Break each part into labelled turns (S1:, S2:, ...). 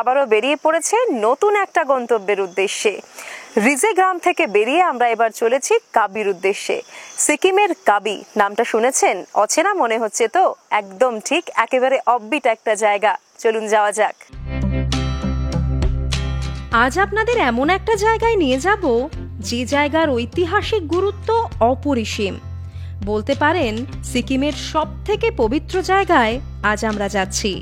S1: আবারও বেরিয়ে পড়েছে নতুন একটা গন্তব্যের উদ্দেশ্যে। রিজে গ্রাম থেকে বেরিয়ে আমরা এবার চলেছি কাবির উদ্দেশ্যে। সিকিমের কাবি নামটা শুনেছেন? অচেনা মনে হচ্ছে তো? একদম ঠিক, একেবারে অফবিট একটা জায়গা। চলুন যাওয়া যাক।
S2: আজ আপনাদের এমন একটা জায়গায় নিয়ে যাব যে জায়গার ঐতিহাসিক গুরুত্ব অপরিসীম। বলতে পারেন সিকিমের সবথেকে পবিত্র জায়গায় আজ আমরা যাচ্ছি।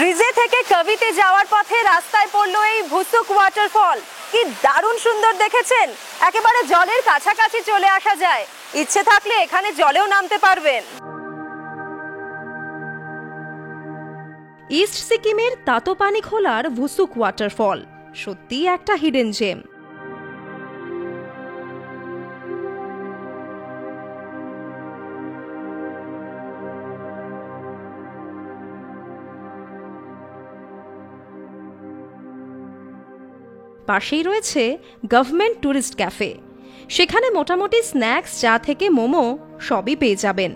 S1: রিজে থেকে কাবিতে যাওয়ার পথে রাস্তায় পড়লো এই ভুসুক ওয়াটারফল। কি দারুণ সুন্দর দেখেছেন, একেবারে জলের কাছাকাছি চলে আসা যায়। ইচ্ছে থাকলে এখানে জলেও নামতে পারবেন।
S2: ইস্ট সিকিমের তাতোপানি খোলার ভুসুক ওয়াটারফল সত্যিই একটা হিডেন জেম। পাশেই রয়েছে গভর্নমেন্ট ট্যুরিস্ট ক্যাফে। সেখানে মোটামুটি স্ন্যাক্স, চা থেকে মোমো সবই পেয়ে যাবেন।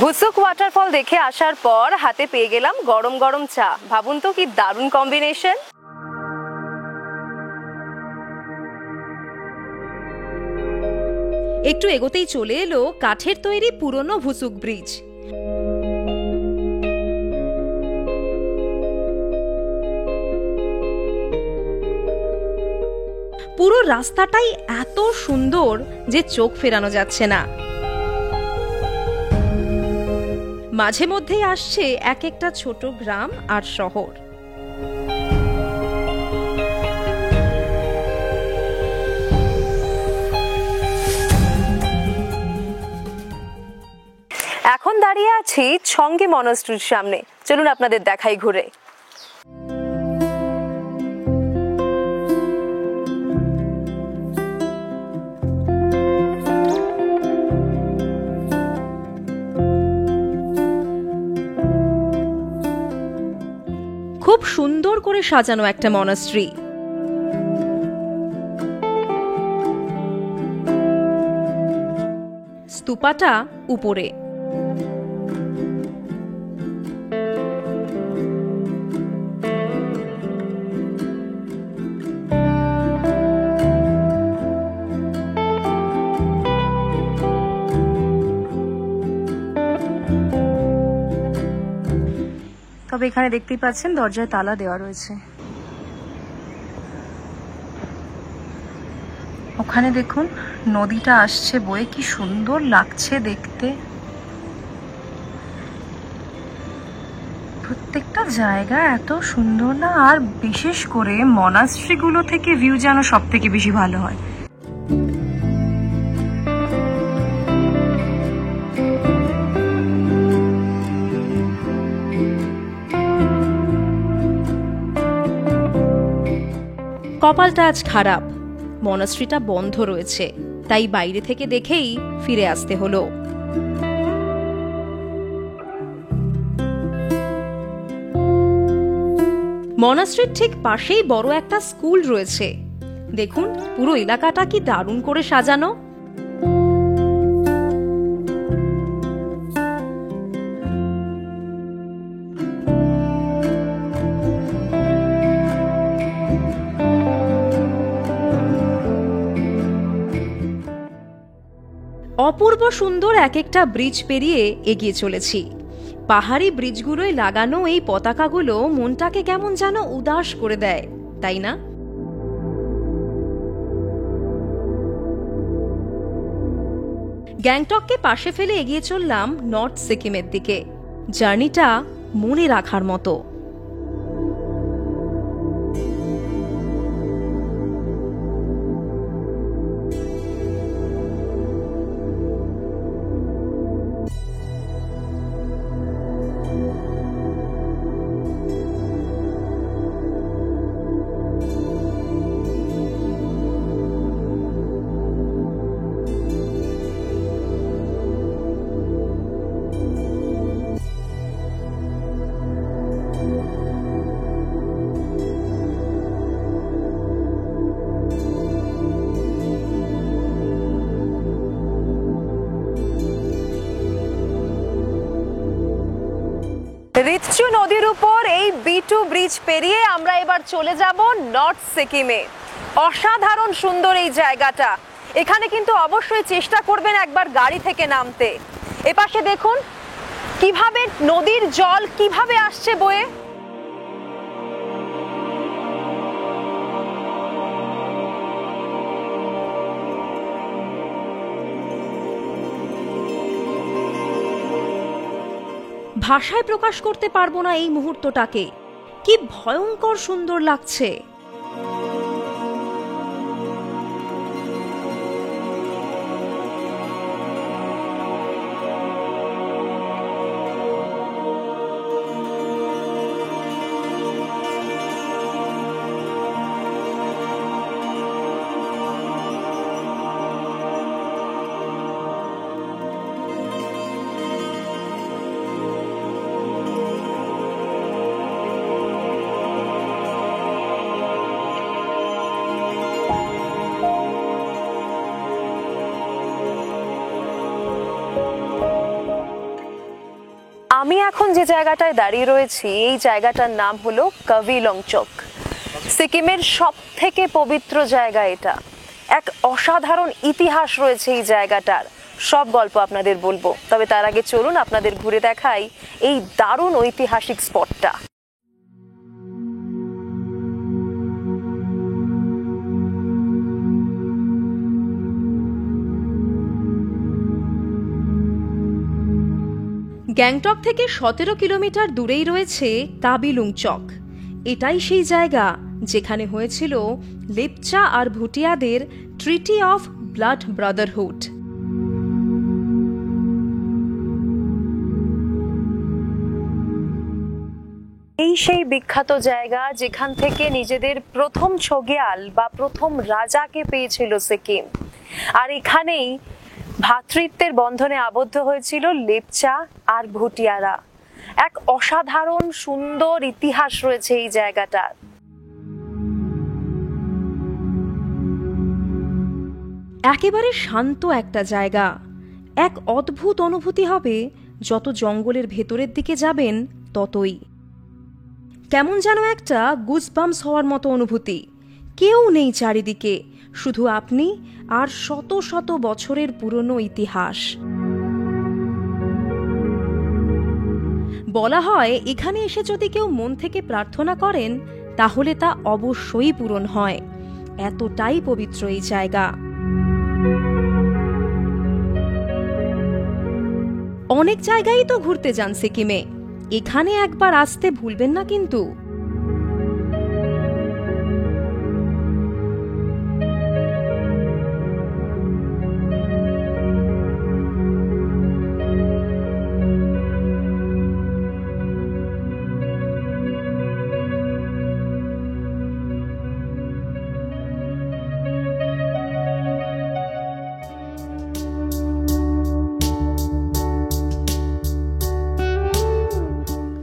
S1: ভুসুক ওয়াটারফল দেখে আসার পর হাতে পেয়ে গেলাম গরম গরম চা। ভাবুন তো কি দারুণ কম্বিনেশন।
S2: একটু এগোতেই চলে এলো কাঠের তৈরি পুরনো ভুসুক ব্রিজ। পুরো রাস্তাটাই এত সুন্দর যে চোখ ফেরানো যাচ্ছে না। মাঝে মধ্যেই আসছে এক একটা ছোট গ্রাম আর শহর।
S1: এখন দাঁড়িয়ে আছি ছঙ্গি মনাস্ট্রির সামনে। চলুন আপনাদের দেখাই ঘুরে।
S2: খুব সুন্দর করে সাজানো একটা মনাস্ট্রি। স্তূপাটা উপরে।
S1: তবে এখানে দেখতেই পাচ্ছেন দরজায় তালা দেওয়া রয়েছে। ওখানে দেখুন নদীটা আসছে বয়ে, কি সুন্দর লাগছে দেখতে। প্রত্যেকটা জায়গা এত সুন্দর না, আর বিশেষ করে মনাস্ট্রিগুলো থেকে ভিউ যেন সব থেকে বেশি ভালো হয়।
S2: কপালটা আজ খারাপ, মনাস্ট্রিটা বন্ধ রয়েছে, তাই বাইরে থেকে দেখেই ফিরে আসতে হলো। মনাস্ট্রির ঠিক পাশেই বড় একটা স্কুল রয়েছে। দেখুন পুরো এলাকাটা কি দারুণ করে সাজানো। অপূর্ব সুন্দর এক একটা ব্রিজ পেরিয়ে এগিয়ে চলেছি। পাহাড়ি ব্রিজগুলোয় লাগানো এই পতাকাগুলো মনটাকে কেমন যেন উদাস করে দেয়, তাই না? গ্যাংটককে পাশে ফেলে এগিয়ে চললাম নর্থ সিকিমের দিকে। জার্নিটা মনে রাখার মতো।
S1: রিতচু নদীর উপর এই B2 ব্রিজ পেরিয়ে আমরা এবার চলে যাব নর্থ সিকিমে। অসাধারণ সুন্দর এই জায়গাটা। এখানে কিন্তু অবশ্যই চেষ্টা করবেন একবার গাড়ি থেকে নামতে। এপাশে দেখুন কিভাবে নদীর জল কিভাবে আসছে বয়ে।
S2: ভাষায় প্রকাশ করতে পারবো না এই মুহূর্তটাকে। কি ভয়ঙ্কর সুন্দর লাগছে।
S1: আমি এখন যে জায়গাটায় দাঁড়িয়ে রয়েছি এই জায়গাটার নাম হলো কাভি লংচক। সিকিমের সবথেকে পবিত্র জায়গা এটা। এক অসাধারণ ইতিহাস রয়েছে এই জায়গাটার। সব গল্প আপনাদের বলবো, তবে তার আগে চলুন আপনাদের ঘুরে দেখাই এই দারুণ ঐতিহাসিক স্পটটা।
S2: গ্যাংটক থেকে 17 কিলোমিটার দূরেই রয়েছে কাবি লুংচক। এটাই সেই জায়গা যেখানে হয়েছিল লেপচা আর ভুটিয়াদের ট্রিটি অফ ব্লাড ব্রাদারহুড।
S1: এই সেই বিখ্যাত জায়গা যেখান থেকে নিজেদের প্রথম ছগিয়াল বা প্রথম রাজাকে পেয়েছিল সিকিম। আর এখানেই ভ্রাতৃত্বের বন্ধনে আবদ্ধ হয়েছিল লেপচা আর ভুটিয়ারা। এক অসাধারণ সুন্দর ইতিহাস রয়েছে এই জায়গাটার।
S2: একেবারে শান্ত একটা জায়গা। এক অদ্ভুত অনুভূতি হবে যত জঙ্গলের ভেতরের দিকে যাবেন ততই। কেমন যেন একটা গুজবাম্পস হওয়ার মতো অনুভূতি। কেউ নেই চারিদিকে, শুধু আপনি আর শত শত বছরের পুরনো ইতিহাস। বলা হয় এখানে এসে যদি কেউ মন থেকে প্রার্থনা করেন তাহলে তা অবশ্যই পূরণ হয়। এতটাই পবিত্র এই জায়গা। অনেক জায়গায় তো ঘুরতে যান সিকিমে, এখানে একবার আসতে ভুলবেন না কিন্তু।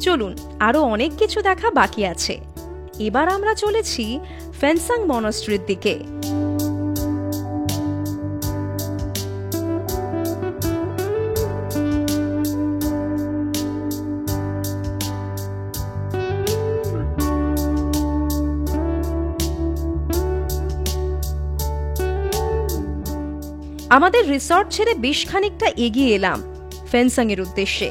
S2: চলুন, আরো অনেক কিছু দেখা বাকি আছে। এবার আমরা চলেছি ফেনসাং মনাস্ট্রির দিকে। আমাদের রিসর্ট ছেড়ে বেশ খানিকটা এগিয়ে এলাম ফেনসাং এর উদ্দেশ্যে।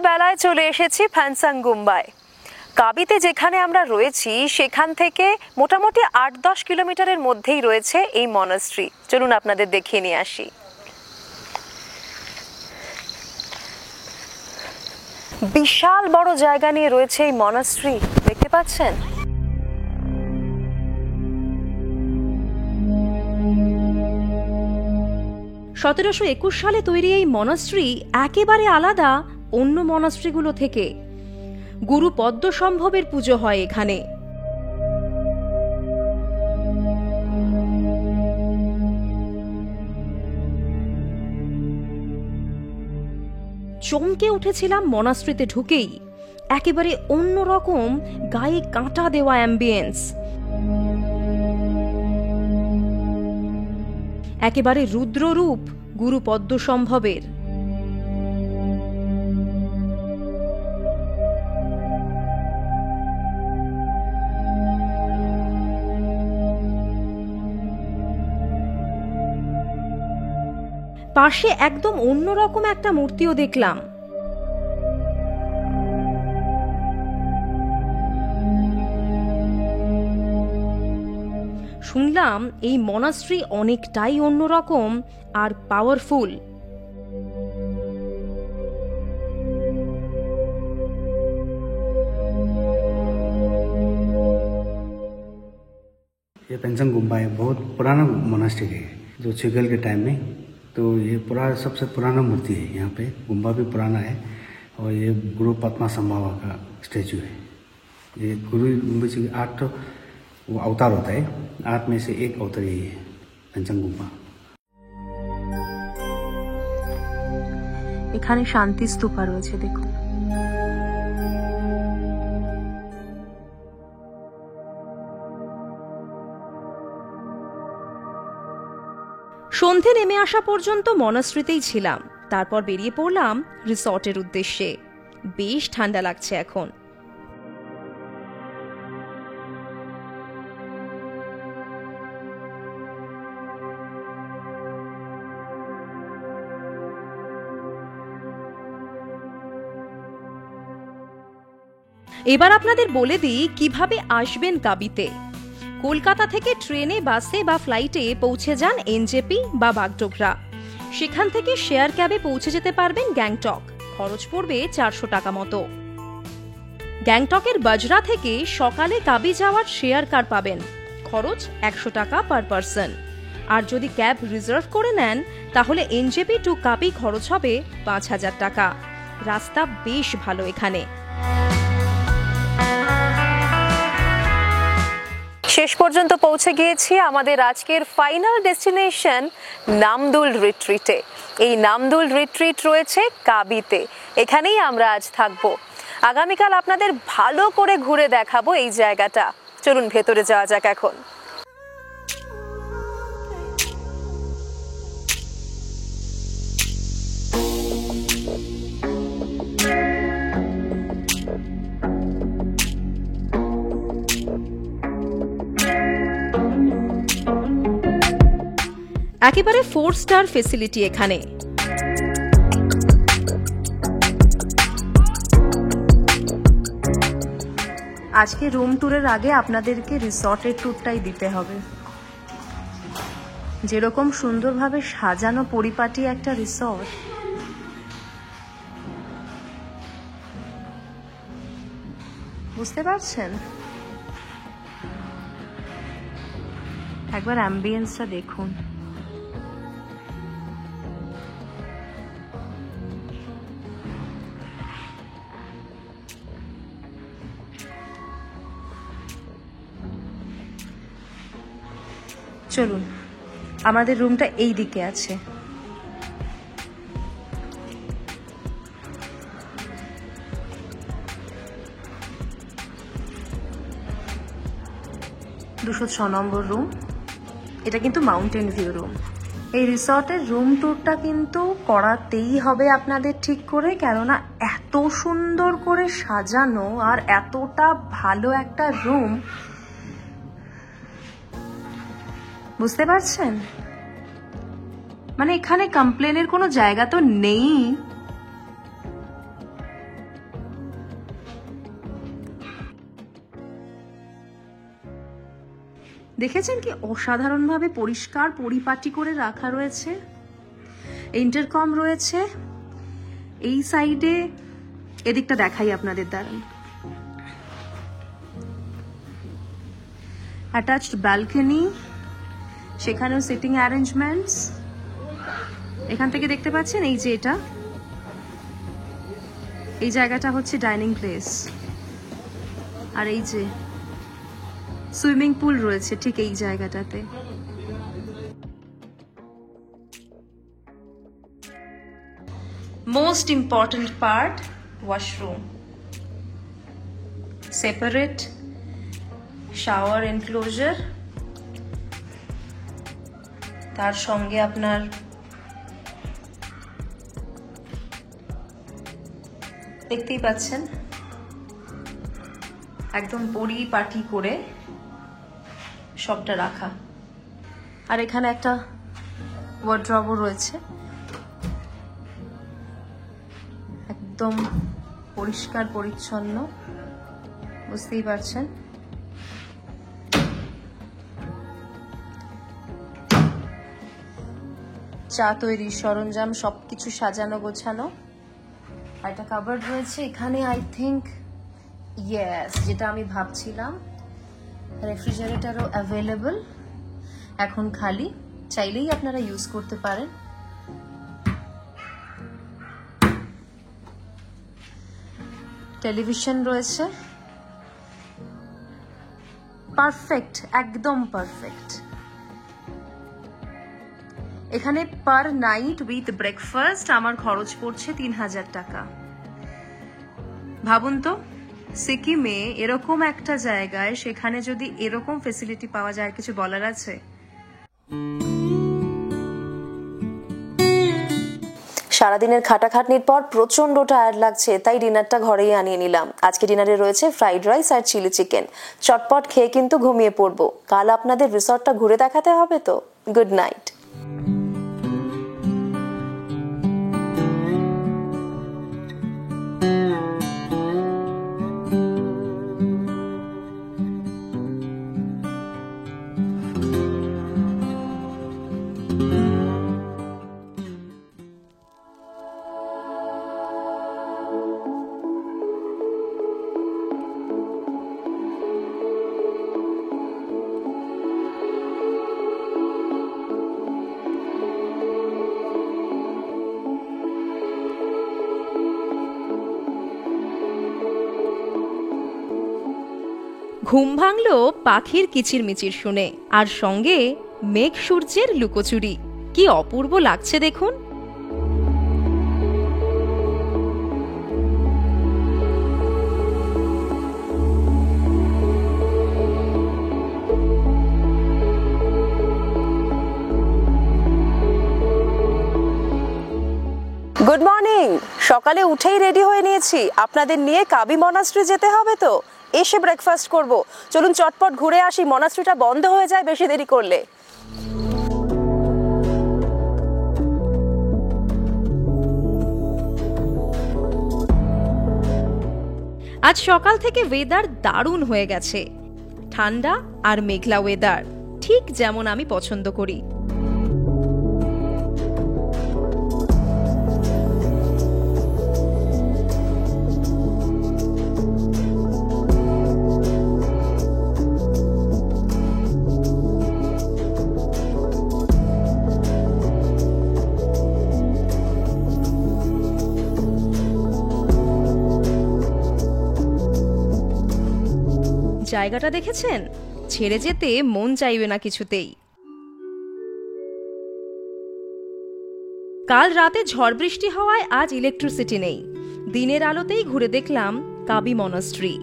S1: বেলায় চলে এসেছি ফ্যানসাংগুম্বায়। কাবিতে যেখানে আমরা রয়েছি সেখান থেকে মোটামুটি 8-10 কিলোমিটারের মধ্যেই রয়েছে এই মনাস্ট্রি। চলুন আপনাদের দেখিয়ে নিয়ে আসি। বিশাল বড় জায়গা নিয়ে রয়েছে এই মনাস্ট্রি, দেখতে পাচ্ছেন।
S2: 1721 সালে তৈরি এই মনাস্ট্রি একেবারে আলাদা অন্য মনাস্ট্রিগুলো থেকে। গুরু পদ্মসম্ভবের পুজো হয় এখানে। চমকে উঠেছিলাম মনাস্ট্রিতে ঢুকেই। একেবারে অন্যরকম, গায়ে কাঁটা দেওয়া অ্যাম্বিয়েন্স, একেবারে রুদ্ররূপ গুরু পদ্মসম্ভবের। পাশে একদম অন্যরকম একটা মূর্তিও দেখলাম। শুনলাম এই মনাস্ট্রি অনেকটাই অন্যরকম আর পাওয়ারফুল।
S3: ये फैनसांगुम्बा बहुत पुराना मोनास्ट्री है जो चिगल के टाइम में, तो ये पूरा सबसे पुराना मूर्ति है। यहाँ पे गुम्बा भी पुराना है और ये गुरु पद्मा संभावा का स्टैचू है। ये गुरु जी 8 वो अवतार होता है, 8 में से एक अवतार यही है फैनसांगुम्बा।
S1: এখানে শান্তি স্তূপা রয়েছে, দেখুন।
S2: সন্ধে নেমে আসা পর্যন্ত মনাস্ট্রিতেই ছিলাম। তারপর বেরিয়ে পড়লাম রিসর্টের উদ্দেশ্যে। বেশ ঠান্ডা লাগছে এখন। এবার আপনাদের বলে দিই কিভাবে আসবেন কাবিতে। কলকাতা থেকে ট্রেনে, বাসে বা ফ্লাইটে পৌঁছে যান এনজেপি বা বাগডোগরা। সেখান থেকে শেয়ার ক্যাবে পৌঁছে যেতে পারবেন গ্যাংটক। খরচ পড়বে 400 টাকা মতো। গ্যাংটকের বাজরা থেকে সকালে কাবি যাওয়ার শেয়ার কার পাবেন, খরচ 100 টাকা পার পারসন। আর যদি ক্যাব রিজার্ভ করে নেন তাহলে এনজেপি টু কাবি খরচ হবে 5000 টাকা। রাস্তা বেশ ভালো এখানে।
S1: শেষ পর্যন্ত পৌঁছে গিয়েছি আমাদের আজকের ফাইনাল ডেস্টিনেশন নামদুল রিট্রিটে। এই নামদুল রিট্রিট রয়েছে কাবিতে। এখানেই আমরা আজ থাকবো। আগামীকাল আপনাদের ভালো করে ঘুরে দেখাবো এই জায়গাটা। চলুন ভেতরে যাওয়া যাক এখন।
S2: একেবারে 4 স্টার ফেসিলিটি এখানে।
S1: আজকে রুম ট্যুরের আগে আপনাদেরকে রিসর্টের ট্যুরটাই দিতে হবে। যেরকম সুন্দরভাবে সাজানো পরিপাটি একটা রিসর্ট, বুঝতে পারছেন? একবার অ্যাম্বিয়েন্সটা দেখুন। চলুন, আমাদের রুমটা এই দিকে আছে। $206 নম্বর রুম। এটা কিন্তু মাউন্টেন ভিউ রুম। এই রিসর্টের রুম ট্যুরটা কিন্তু করাতেই হবে আপনাদের ঠিক করে, কেননা এত সুন্দর করে সাজানো আর এতটা ভালো একটা রুম, বুঝতে পারছেন? মানে এখানে কমপ্লেনের কোনো জায়গা তো নেই।
S2: দেখেছেন কি অসাধারণভাবে পরিষ্কার পরিপাটি করে রাখা রয়েছে। ইন্টারকম রয়েছে এই সাইডে, এদিকটা দেখাই আপনাদের, দাঁড়ান। অ্যাটাচড ব্যালকনি, সেখানেও সিটিং অ্যারেঞ্জমেন্টস। এখান থেকে দেখতে পাচ্ছেন এই যে এটা, এই জায়গাটা হচ্ছে ডাইনিং প্লেস, আর এই যে সুইমিং পুল রয়েছে ঠিক এই জায়গাটাতে। Most important part, washroom, separate shower enclosure, তার সঙ্গে আপনার দেখতেই পাচ্ছেন একদম পরিপাটি করে সবটা রাখা। আর এখানে একটা ওয়ার্ড্রবও রয়েছে, একদম পরিষ্কার পরিচ্ছন্ন, বুঝতেই পারছেন। চা তৈরির সরঞ্জাম সবকিছু সাজানো গোছানো। আর একটা কাবার্ড রয়েছে এখানে, আই থিঙ্ক, ইয়েস, যেটা আমি ভাবছিলাম। রেফ্রিজারেটরও অ্যাভেলেবল, এখন খালি, চাইলেই আপনারা ইউজ করতে পারেন। টেলিভিশন রয়েছে, পারফেক্ট, একদম পারফেক্ট। এখানে পার নাইট উইথ ব্রেকফাস্ট আমার খরচ পড়ছে 3000 টাকা। ভাবুন তো, সিকিমে এরকম একটা জায়গায় সেখানে যদি এরকম ফেসিলিটি পাওয়া যায়, কিছু বলার আছে?
S1: সারাদিনের খাটাখাটনির পর প্রচন্ড টায়ার্ড লাগছে, তাই ডিনারটা ঘরেই আনিয়ে নিলাম। আজকে ডিনারে রয়েছে ফ্রাইড রাইস আর চিলি চিকেন। চটপট খেয়ে কিন্তু ঘুমিয়ে পড়বো, কাল আপনাদের রিসর্টটা ঘুরে দেখাতে হবে তো। Good night.
S2: ঘুম ভাঙলো পাখির কিচিরমিচির শুনে, আর সঙ্গে মেঘ সূর্যের লুকোচুরি। কি অপূর্ব লাগছে দেখুন।
S1: Good morning. সকালে উঠেই রেডি হয়ে নিয়েছি, আপনাদের নিয়ে কাবি মনাস্ট্রি যেতে হবে তো, এসে ব্রেকফাস্ট করব। চলুন চটপট ঘুরে আসি, মনাস্ট্রিটা বন্ধ হয়ে যায় বেশি দেরি করলে।
S2: আজ সকাল থেকে ওয়েদার দারুণ হয়ে গেছে, ঠান্ডা আর মেঘলা ওয়েদার, ঠিক যেমন আমি পছন্দ করি। জায়গাটা দেখেছেন, ছেড়ে যেতে মন চাইবে না কিছুতেই। কাল রাতে ঝড় বৃষ্টি হওয়ায় আজ ইলেকট্রিসিটি নেই। দিনের আলোতেই ঘুরে দেখলাম কাবি মনাস্ট্রি।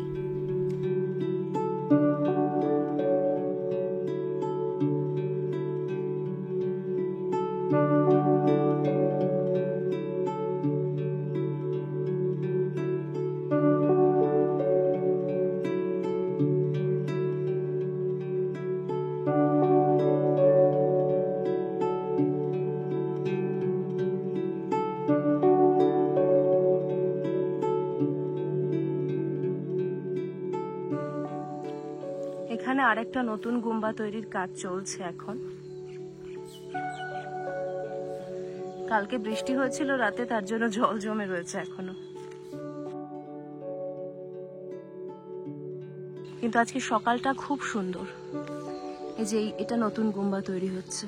S1: এখানে আরেকটা নতুন গুম্বা তৈরির কাজ চলছে এখন। কালকে বৃষ্টি হয়েছিল রাতে, তার জন্য জল জমে রয়েছে এখনো, কিন্তু আজকে সকালটা খুব সুন্দর। এই যে এটা নতুন গুম্বা তৈরি হচ্ছে।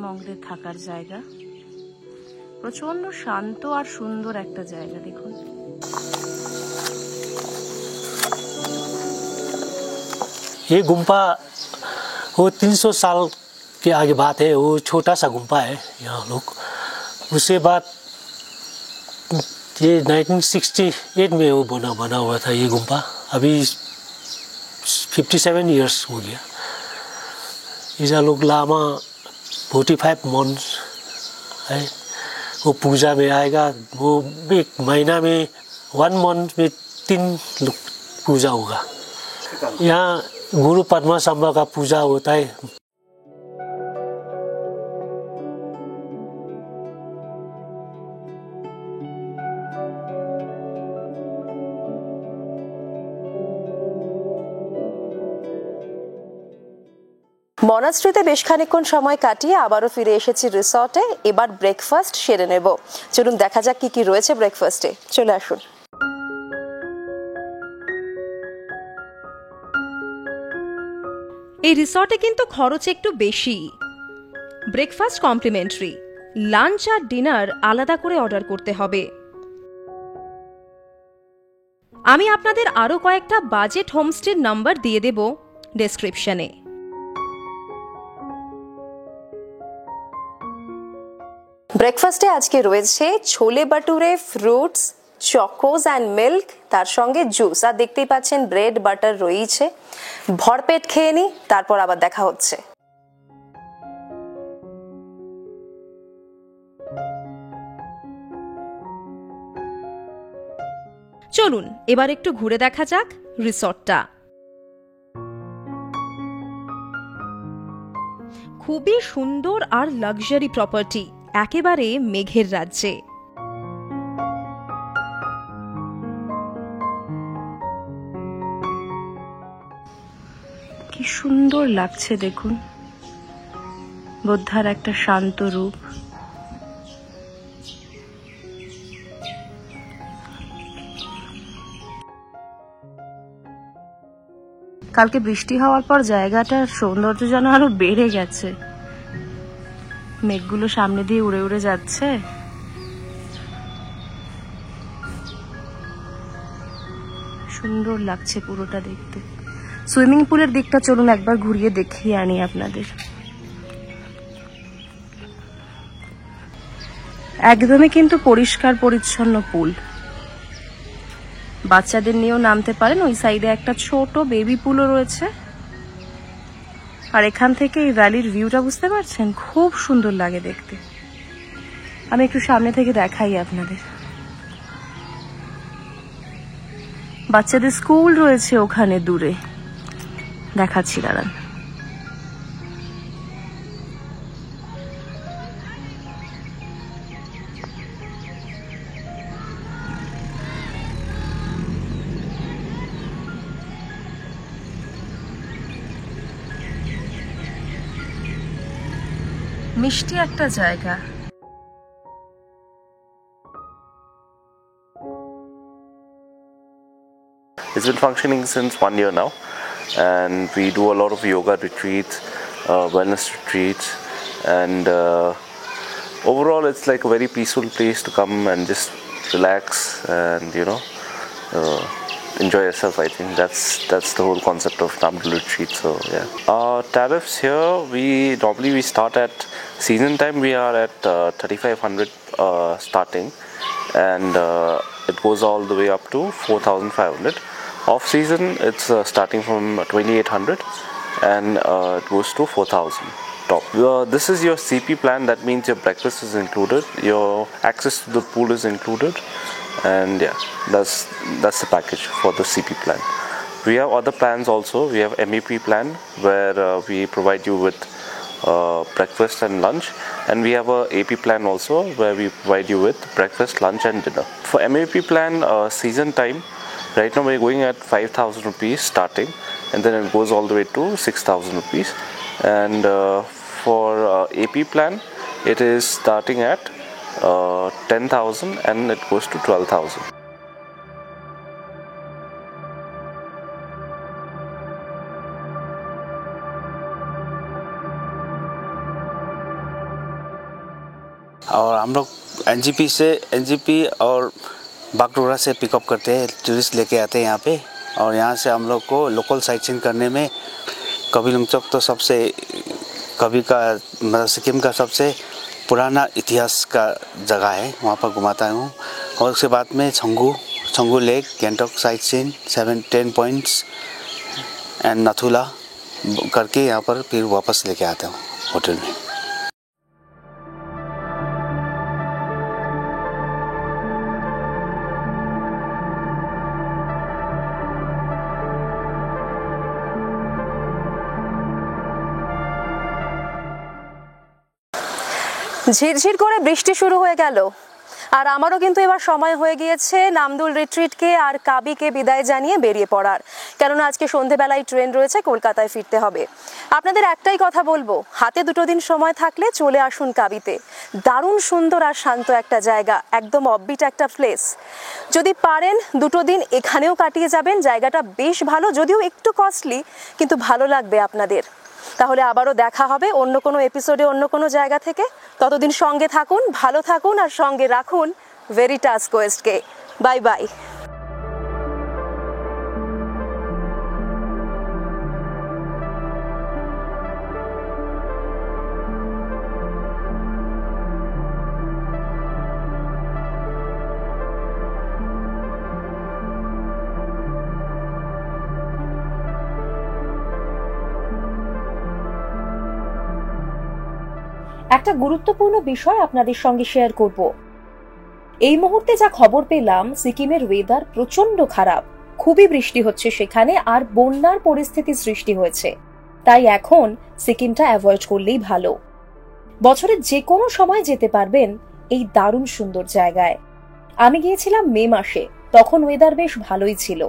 S1: মঙ্গলের থাকার জায়গা, প্রচন্ড শান্ত আর সুন্দর একটা জায়গা। দেখুন
S4: ये गुम्फा वो 300 साल के आगे बात है। वो छोटा सा गुम्फा है यहाँ लोग। उसके बाद ये 1968 में वो बना हुआ था ये गुम्फा। अभी 57 इयर्स हो गया। ऐसा लोग लामा 45 मंथ है, वो पूजा में आएगा। वो एक महीना में 1 मंथ में 3 पूजा होगा। यहाँ गुरु पद्मासंभा का पूजा होता है।
S1: মনাস্ট্রিতে বেশ খানিকক্ষণ সময় কাটিয়ে আবারও ফিরে এসেছি রিসর্টে। এবার ব্রেকফাস্ট সেরে নেব। চলুন দেখা যাক কি কি রয়েছে ব্রেকফাস্টে। চলে আসুন।
S2: এই রিসর্টে কিন্তু খরচ একটু বেশি। ব্রেকফাস্ট কমপ্লিমেন্টারি, লাঞ্চ আর ডিনার আলাদা করে অর্ডার করতে হবে। আমি আপনাদের আরো কয়েকটা বাজেট হোমস্টের নাম্বার দিয়ে দেব ডেসক্রিপশনে।
S1: ব্রেকফাস্টে আজকে রয়েছে ছোলে বাটুরে, ফ্রুটস, চকোস অ্যান্ড মিল্ক, তার সঙ্গে জুস, আর দেখতেই পাচ্ছেন ব্রেড বাটার রয়েছে। ভরপেট খেয়ে নি, তারপর আবার দেখা হচ্ছে।
S2: চলুন এবার একটু ঘুরে দেখা যাক রিসর্টটা। খুবই সুন্দর আর লাক্সারি প্রপার্টি, একেবারে মেঘের রাজ্যে।
S1: কি সুন্দর লাগছে দেখুন, বুদ্ধার একটা শান্ত রূপ। কালকে বৃষ্টি হওয়ার পর জায়গাটার সৌন্দর্য যেন আরো বেড়ে গেছে। মেঘগুলো সামনে দিয়ে উড়ে উড়ে যাচ্ছে। সুন্দর লাগছে পুরোটা দেখতে। সুইমিং পুলের দিকটা চলুন একবার ঘুরিয়ে দেখিয়ে আনি আপনাদের। একদমই কিন্তু পরিষ্কার পরিচ্ছন্ন পুল। বাচ্চাদের নিয়েও নামতে পারেন। ওই সাইডে একটা ছোট বেবি পুলও রয়েছে। আর এখান থেকে এই ভ্যালির ভিউটা বুঝতে পারছেন, খুব সুন্দর লাগে দেখতে। আমি একটু সামনে থেকে দেখাই আপনাদের। বাচ্চাদের স্কুল রয়েছে ওখানে দূরে, দেখাচ্ছি দাঁড়ান। মিষ্টি একটা জায়গা।
S5: It's been functioning since 1 year now, and we do a lot of yoga retreats, wellness retreats, and overall it's like a very peaceful place to come and just relax and enjoy yourself. I think that's the whole concept of Namdal retreat. So yeah, tariffs here, we normally start at season time. We are at 3,500 starting, and it goes all the way up to 4,500. Off season, it's starting from 2,800 and it goes to 4,000 top. This is your CP plan. That means your breakfast is included, your access to the pool is included, and yeah, that's the package for the CP plan. We have other plans also. We have MEP plan where we provide you with breakfast and lunch, and we have a AP plan also where we provide you with breakfast, lunch and dinner. For MAP plan, season time, right now we're going at 5,000 rupees starting, and then it goes all the way to 6,000 rupees. And for AP plan, it is starting at 10,000 and it goes to 12,000.
S3: और हम लोग NGP और बागडोगरा से pickup करते हैं, tourist लेके आते हैं यहाँ पे। और यहाँ से हम लोग को लोकल साइट सीइंग करने में कबी लुंगचोक तो सबसे मतलब सिक्किम का सबसे पुराना इतिहास का जगह है, वहाँ पर घुमाता हूँ। और उसके बाद में Changu lake, Gangtok sightseeing, 7-10 points and Nathula करके यहाँ पर फिर वापस लेके आता हूँ होटल में।
S1: ঝিরঝির করে বৃষ্টি শুরু হয়ে গেল, আর আমারও কিন্তু এবার সময় হয়ে গিয়েছে নামদুল রিট্রিটকে আর কাবিকে বিদায় জানিয়ে বেরিয়ে পড়ার, কেননা আজকে সন্ধেবেলায় ট্রেন রয়েছে, কলকাতায় ফিরতে হবে। আপনাদের একটাই কথা বলবো, হাতে 2 দিন সময় থাকলে চলে আসুন কাবিতে। দারুণ সুন্দর আর শান্ত একটা জায়গা, একদম অফবিট একটা প্লেস। যদি পারেন 2 দিন এখানেও কাটিয়ে যাবেন, জায়গাটা বেশ ভালো, যদিও একটু কস্টলি, কিন্তু ভালো লাগবে আপনাদের। তাহলে আবারও দেখা হবে অন্য কোনো এপিসোডে অন্য কোনো জায়গা থেকে। ততদিন সঙ্গে থাকুন, ভালো থাকুন আর সঙ্গে রাখুন ভেরিটাস কোয়েস্টকে। Bye bye.
S2: একটা গুরুত্বপূর্ণ বিষয় আপনাদের সঙ্গে শেয়ার করব। এই মুহূর্তে যা খবর পেলাম, সিকিমের ওয়েদার প্রচন্ড খারাপ, খুবই বৃষ্টি হচ্ছে সেখানে, আর বন্যার পরিস্থিতি সৃষ্টি হয়েছে। তাই এখন সিকিমটা অ্যাভয়েড করলেই ভালো। বছরের যে কোনো সময় যেতে পারবেন এই দারুণ সুন্দর জায়গায়। আমি গিয়েছিলাম মে মাসে, তখন ওয়েদার বেশ ভালোই ছিল।